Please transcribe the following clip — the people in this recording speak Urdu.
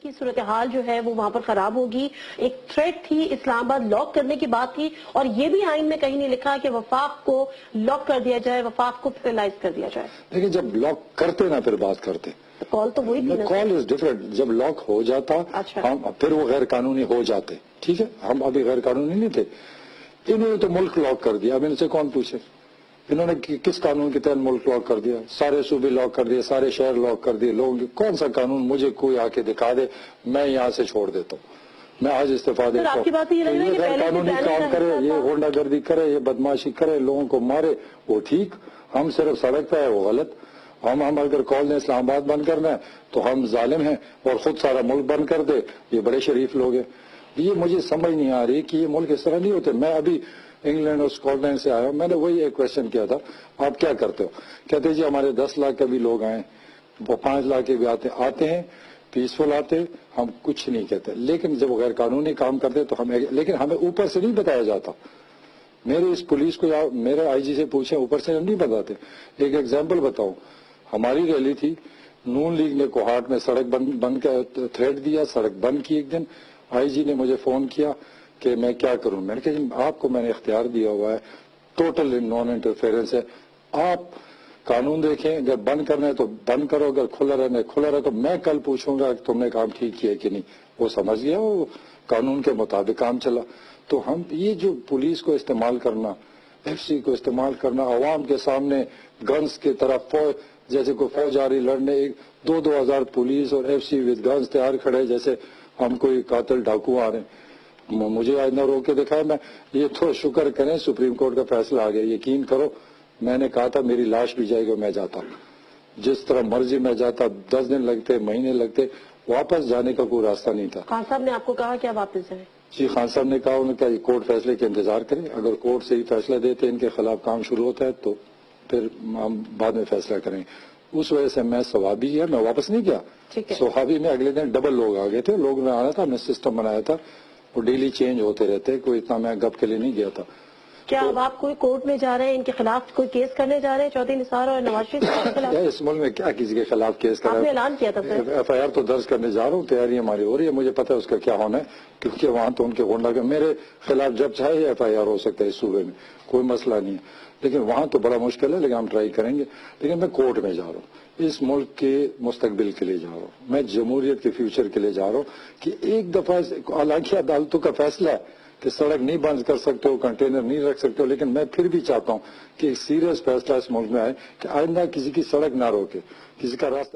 کی صورتحال جو ہے وہ وہاں پر خراب ہوگی. ایک تھریٹ تھی, اسلام آباد لاک کرنے کی بات تھی, اور یہ بھی آئین میں کہیں نہیں لکھا کہ وفاق کو لاک کر دیا جائے, وفاق کو پیرالائز کر دیا جائے. لیکن جب لاک کرتے نا پھر بات کرتے. کال تو وہی تھی نا. کال از ڈفرنٹ. جب لاک ہو جاتا ہم پھر وہ غیر قانونی ہو جاتے. ٹھیک ہے, ہم ابھی غیر قانونی نہیں تھے. انہوں نے تو ملک لاک کر دیا. اب ان سے کون پوچھے انہوں نے کس قانون کے تحت ملک لاک کر دیا؟ سارے صوبے لاک کر دیے, سارے شہر لاک کر دیے. لوگ کون سا قانون مجھے کوئی آ کے دکھا دے, میں یہاں سے چھوڑ دیتا ہوں. میں آج استعفیٰ دیتا ہوں. یہ غیر قانونی کام کرے, یہ غنڈہ گردی کرے, یہ بدماشی کرے, لوگوں کو مارے, وہ ٹھیک. ہم صرف سڑک پہ ہے وہ غلط. ہم اگر کال دیں اسلام آباد بند کرنا ہے تو ہم ظالم ہیں, اور خود سارا ملک بند کر دے یہ بڑے شریف لوگ ہیں. یہ مجھے سمجھ نہیں آ رہی کہ یہ ملک اس طرح نہیں ہوتے. میں ابھی انگلینڈ اور اسکاٹ لینڈ سے آیا ہوں. میں نے وہی ایک کوشچن کیا تھا, آپ کیا کرتے ہو؟ کہتے جی ہمارے 10 لاکھ کے بھی لوگ آئے, وہ 5 لاکھ کے بھی آتے ہیں, پیسفل آتے, ہم کچھ نہیں کہتے. لیکن جب غیر قانونی کام کرتے تو لیکن ہمیں اوپر سے نہیں بتایا جاتا. میرے اس پولیس کو یا میرے آئی جی سے پوچھیں, اوپر سے نہیں بتاتے. ایک ایگزامپل بتاؤں, ہماری ریلی تھی, نون لیگ نے کوہاٹ میں سڑک بند کا تھریٹ دیا, سڑک بند کی. ایک دن آئی جی نے مجھے فون کیا کہ میں کیا کروں. میں نے کہا آپ کو میں نے اختیار دیا ہوا ہے, ٹوٹل نان انٹرفیئرنس ہے, آپ قانون دیکھیں. اگر بند کرنا ہے تو بند کرو, اگر کھلا رہنا ہے کھلا رہے. تو میں کل پوچھوں گا کہ تم نے کام ٹھیک کیا کہ نہیں. وہ سمجھ گیا, وہ قانون کے مطابق کام چلا. تو ہم یہ جو پولیس کو استعمال کرنا, ایف سی کو استعمال کرنا, عوام کے سامنے گنز کی طرف جیسے کوئی فوج آ رہی لڑنے, 2,000 پولیس اور ایف سی ود گنز تیار کھڑے جیسے ہم کوئی قاتل ڈاکو آ رہے ہیں. مجھے آج نہ روک کے دکھایا. میں یہ تو شکر کریں سپریم کورٹ کا فیصلہ آ گیا. یقین کرو میں نے کہا تھا میری لاش بھی جائے گا, میں جاتا. جس طرح مرضی میں جاتا, 10 دن لگتے, مہینے لگتے, واپس جانے کا کوئی راستہ نہیں تھا. خان صاحب نے آپ کو کہا کہ آپ واپس جائیں؟ جی, خان صاحب نے کہا, انہوں نے کہا کورٹ فیصلے کے انتظار کریں. اگر کورٹ سے ہی فیصلہ دیتے ان کے خلاف کام شروع ہوتا ہے تو پھر ہم بعد میں فیصلہ کریں. اس وجہ سے میں سوابی ہے, میں واپس نہیں گیا. سوابی میں اگلے دن ڈبل لوگ آ گئے تھے. لوگ نے آنا تھا, ہم نے سسٹم بنایا تھا, وہ ڈیلی چینج ہوتے رہتے. کوئی اتنا میں گپ کے لیے نہیں گیا تھا. کیا اب آپ کوئی کورٹ میں جا رہے ہیں, ان کے خلاف کوئی کیس کرنے جا رہے ہیں, چودھری نثار اور نواز شریف کے خلاف؟ اس ملک میں کیا کسی کے خلاف کیس کرا؟ آپ نے اعلان کیا تھا سر. ایف آئی آر تو درج کرنے جا رہا ہوں, تیاری ہماری ہو رہی ہے. مجھے پتا ہے اس کا کیا ہونا ہے, کیونکہ وہاں تو ان کے غنڈہ کے میرے خلاف جب چاہے ایف آئی آر ہو سکتا ہے اس صوبے میں, کوئی مسئلہ نہیں ہے. لیکن وہاں تو بڑا مشکل ہے, لیکن ہم ٹرائی کریں گے. لیکن میں کورٹ میں جا رہا ہوں, اس ملک کے مستقبل کے لیے جا رہا ہوں, میں جمہوریت کے فیوچر کے لیے جا رہا ہوں. کہ ایک دفعہ حالانکہ عدالتوں کا فیصلہ ہے کہ سڑک نہیں بند کر سکتے ہو, کنٹینر نہیں رکھ سکتے ہو, لیکن میں پھر بھی چاہتا ہوں کہ ایک سیریس فیصلہ اس ملک میں آئے کہ آئندہ کسی کی سڑک نہ روکے, کسی کا راستہ